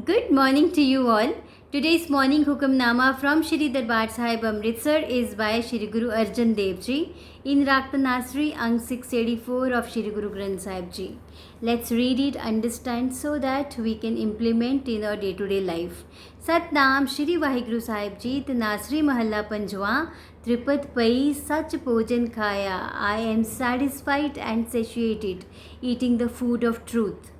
Good morning to you all. Today's morning Hukamnama from Shri Darbar Sahib Amritsar is by Shri Guru Arjan Dev Ji in Raktanasri Ang 684 of Shri Guru Granth Sahib Ji. Let's read it, understand so that we can implement in our day-to-day life. Satnam Shri Vaheguru Sahib Ji Tanasri Mahalla Panjwa Tripat Pai Sach Pojan Khaya. I am satisfied and satiated eating the food of truth.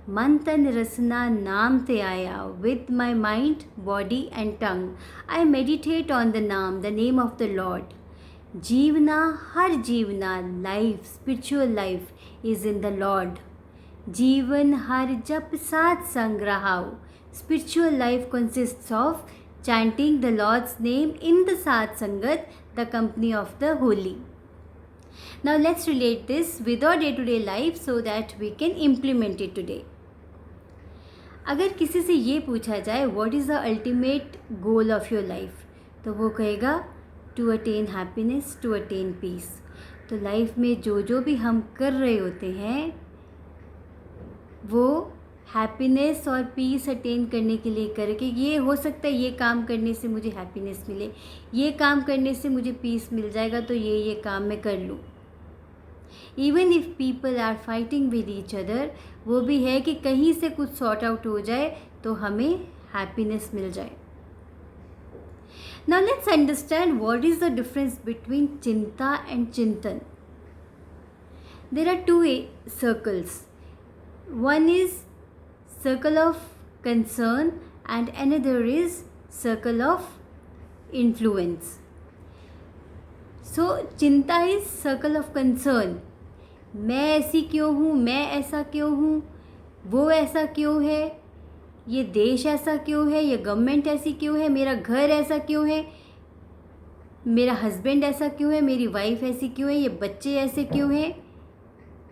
मन तन रसना नाम ते आया with my mind, body and tongue. I meditate on the naam, the name of the Lord. जीवना हर जीवना life, spiritual life is in the Lord. जीवन हर जप साथ संग रहाओ. Spiritual life consists of chanting the Lord's name in the Sat Sangat, the company of the holy. Now let's relate this with our day-to-day life so that we can implement it today. अगर किसी से ये पूछा जाए what is the ultimate goal of your life, तो वो कहेगा to attain happiness, to attain peace. तो लाइफ में जो भी हम कर रहे होते हैं वो हैप्पीनेस और पीस अटेन करने के लिए करके, ये हो सकता है ये काम करने से मुझे हैप्पीनेस मिले, ये काम करने से मुझे पीस मिल जाएगा, तो ये काम मैं कर लूँ. Even if people are fighting with each other, वो भी है कि कहीं से कुछ सॉर्ट आउट हो जाए तो हमें हैप्पीनेस मिल जाए. Now let's understand what is the difference between chinta and chintan. There are two circles. One is circle of concern and another is circle of influence. So chinta is circle of concern. मैं ऐसी क्यों हूँ, मैं ऐसा क्यों हूँ, वो ऐसा क्यों है, ये देश ऐसा क्यों है, ये गवर्नमेंट ऐसी क्यों है, मेरा घर ऐसा क्यों है, मेरा हस्बैंड ऐसा क्यों है, मेरी वाइफ ऐसी क्यों है, ये बच्चे ऐसे क्यों हैं,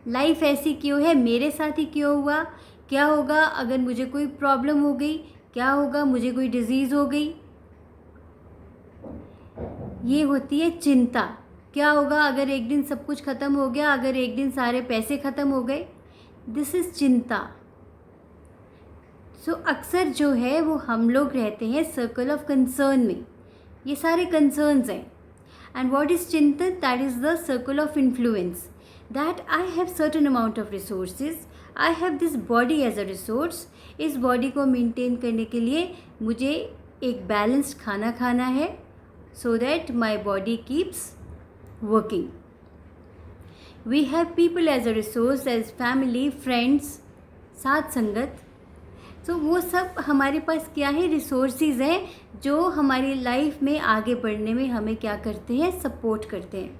लाइफ ऐसी क्यों है, मेरे साथ ही क्यों हुआ, क्या होगा अगर मुझे कोई प्रॉब्लम हो गई, क्या होगा मुझे कोई डिजीज़ हो गई. ये होती है चिंता. क्या होगा अगर एक दिन सब कुछ ख़त्म हो गया, अगर एक दिन सारे पैसे ख़त्म हो गए. दिस इज़ चिंता. सो अक्सर जो है वो हम लोग रहते हैं सर्कल ऑफ कंसर्न में. ये सारे कंसर्न्स हैं. एंड व्हाट इज़ चिंतन? That is the circle of influence. That I have certain amount of resources, I have this body as a resource. इस बॉडी को मेंटेन करने के लिए मुझे एक बैलेंस्ड खाना खाना है so that my body keeps working. We have people as a resource, as family, friends, साथ संगत. तो वो सब हमारे पास क्या है, रिसोर्सेज हैं जो हमारी लाइफ में आगे बढ़ने में हमें क्या करते हैं, सपोर्ट करते हैं.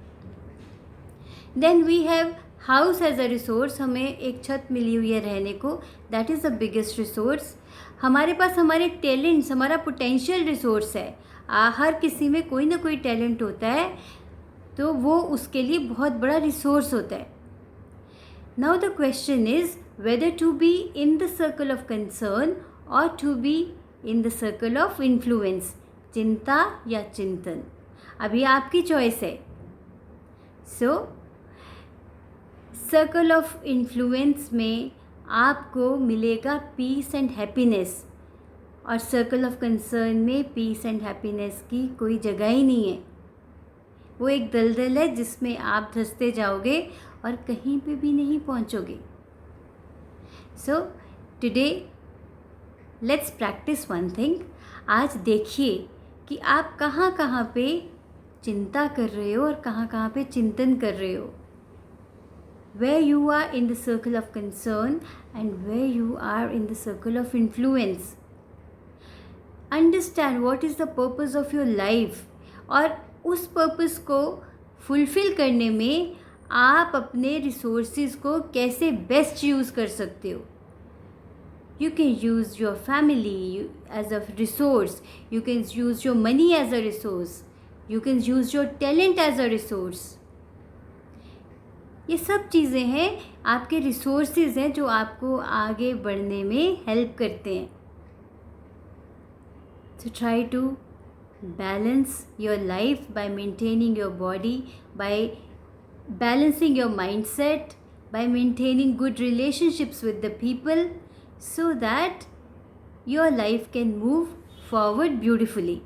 Then we have house as a resource. हमें एक छत मिली हुई है रहने को, that is the biggest resource. हमारे पास हमारे टैलेंट्स, हमारा पोटेंशियल रिसोर्स है. हर किसी में कोई ना कोई टैलेंट होता है, तो वो उसके लिए बहुत बड़ा रिसोर्स होता है. Now the question is whether to be in the circle of concern और to be in the circle of influence. चिंता या चिंतन, अभी आपकी चॉइस है. सो सर्कल ऑफ इन्फ्लुएंस में आपको मिलेगा पीस एंड हैप्पीनेस, और सर्कल ऑफ कंसर्न में पीस एंड हैप्पीनेस की कोई जगह ही नहीं है. वो एक दलदल है जिसमें आप धंसते जाओगे और कहीं पे भी नहीं पहुंचोगे. So today let's practice one thing. आज देखिए कि आप कहाँ कहाँ पे चिंता कर रहे हो और कहाँ कहाँ पे चिंतन कर रहे हो. Where you are in the circle of concern and where you are in the circle of influence. Understand what is the purpose of your life, और उस पर्पज़ को फुलफ़िल करने में आप अपने रिसोर्सेज को कैसे बेस्ट यूज़ कर सकते हो. You can use your family as a resource, you can use your money as a resource, you can use your talent as a resource. ये सब चीज़ें हैं, आपके रिसोर्सेज हैं जो आपको आगे बढ़ने में हेल्प करते हैं. So try to balance your life by maintaining your body, by balancing your mindset, by maintaining good relationships with the people, so that your life can move forward beautifully.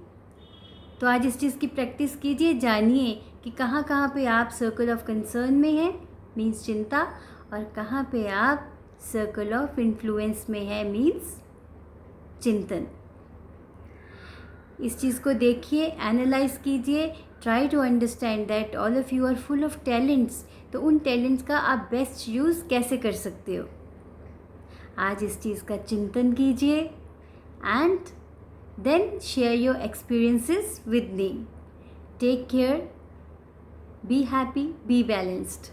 तो आज इस चीज़ की प्रैक्टिस कीजिए, जानिए कि कहाँ कहाँ पे आप सर्कल ऑफ कंसर्न में हैं, मीन्स चिंता, और कहाँ पे आप सर्कल ऑफ इन्फ्लुएंस में है, मीन्स चिंतन। इस चीज़ को देखिए, एनालाइज कीजिए, try to understand that all of you are full of talents. तो उन टैलेंट्स का आप बेस्ट यूज़ कैसे कर सकते हो, आज इस चीज़ का चिंतन कीजिए and then share your experiences with me. Take care, be happy, be balanced.